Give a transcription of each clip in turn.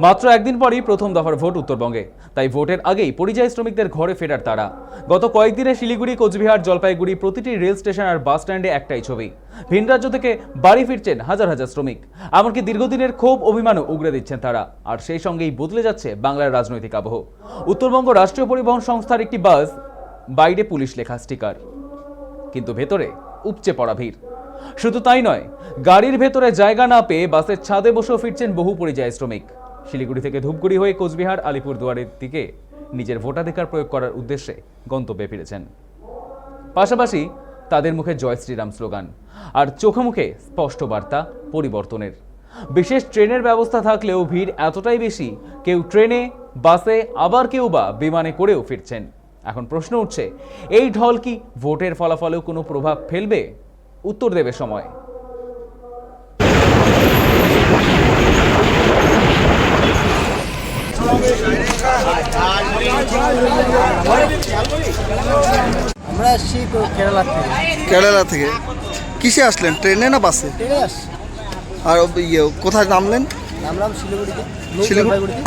মাত্র একদিন পরই প্রথম দফার ভোট উত্তরবঙ্গে, তাই ভোটের আগেই পরিযায়ী শ্রমিকদের ঘরে ফেরার তাড়া। গত কয়েকদিনে শিলিগুড়ি, কোচবিহার, জলপাইগুড়ি প্রতিটি রেল স্টেশন আর বাস স্ট্যান্ডে একটাই ছবি। ভিন রাজ্য থেকে বাড়ি ফিরছেন হাজার হাজার শ্রমিক। এমনকি দীর্ঘদিনের ক্ষোভ অভিমানও উগরে দিচ্ছেন তারা। আর সেই সঙ্গেই বদলে যাচ্ছে বাংলার রাজনৈতিক আবহ। উত্তরবঙ্গ রাষ্ট্রীয় পরিবহন সংস্থার একটি বাস, বাইরে পুলিশ লেখা স্টিকার, কিন্তু ভেতরে উপচে পড়া ভিড়। শুধু তাই নয়, গাড়ির ভেতরে জায়গা না পেয়ে বাসের ছাদে বসেও ফিরছেন বহু পরিযায়ী শ্রমিক। শিলিগুড়ি থেকে ধূপগুড়ি হয়ে কোচবিহার, আলিপুরদুয়ারের দিকে নিজের ভোটাধিকার প্রয়োগ করার উদ্দেশ্যে গন্তব্যে ফিরেছেন। পাশাপাশি তাদের মুখে জয় শ্রীরাম স্লোগান, আর চোখে মুখে স্পষ্ট বার্তা পরিবর্তনের। বিশেষ ট্রেনের ব্যবস্থা থাকলেও ভিড় এতটাই বেশি, কেউ ট্রেনে, বাসে, আবার কেউ বা বিমানে করেও ফিরছেন। এখন প্রশ্ন উঠছে, এই ঢল কি ভোটের ফলাফলেও কোনো প্রভাব ফেলবে? উত্তর দেবে সময়। আমরা আসছি কেরালা থেকে। কেরালা থেকে কিসে আসলেন, ট্রেনে না বাসে? ট্রেনে আসছি। আর কোথায় নামলেন? নামলাম শিলিগুড়িতে, শিলিগুড়ি? জলপাইগুড়িতে।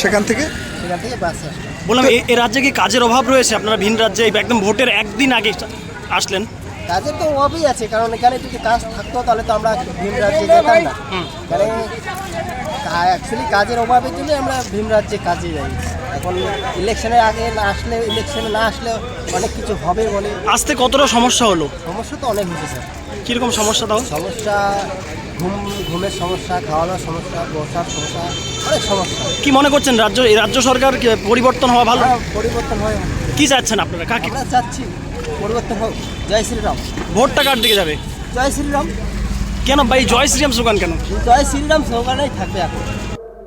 সেখান থেকে সেখান থেকে বাসে আসলাম। বললাম এ রাজ্যে কি কাজের অভাব রয়েছে? আপনারা ভিন রাজ্যে একদম ভোটের একদিন আগে আসলেন। কাজের তো অভাবই আছে, কারণ এখানে যদি কাজ থাকতো তাহলে তো আমরা ভিন রাজ্যে যেতাম না। মানে অ্যাকচুয়ালি কাজের অভাবের জন্য আমরা ভিন রাজ্যে কাজে যাই। এখন ইলেকশনের আগে না আসলে, ইলেকশনে না আসলে অনেক কিছু হবে বলে। আসতে কতটা সমস্যা হলো? সমস্যা তো অনেক হয়েছে স্যার। কীরকম সমস্যা তাও? সমস্যা ঘুমের সমস্যা, খাওয়া দাওয়ার সমস্যা, বসার সমস্যা, অনেক সমস্যা। কি মনে করছেন এই রাজ্য সরকার পরিবর্তন হওয়া ভালো? পরিবর্তন হয়। কি চাচ্ছেন আপনারা? কাকে? আমরা চাচ্ছি পরিবর্তন হোক। জয় শ্রীরাম। ভোটটা কার দিকে যাবে? জয় শ্রীরাম। কেন ভাই জয় শ্রীরাম স্লোগান কেন? জয় শ্রীরাম স্লোগানেই থাকবে এখন।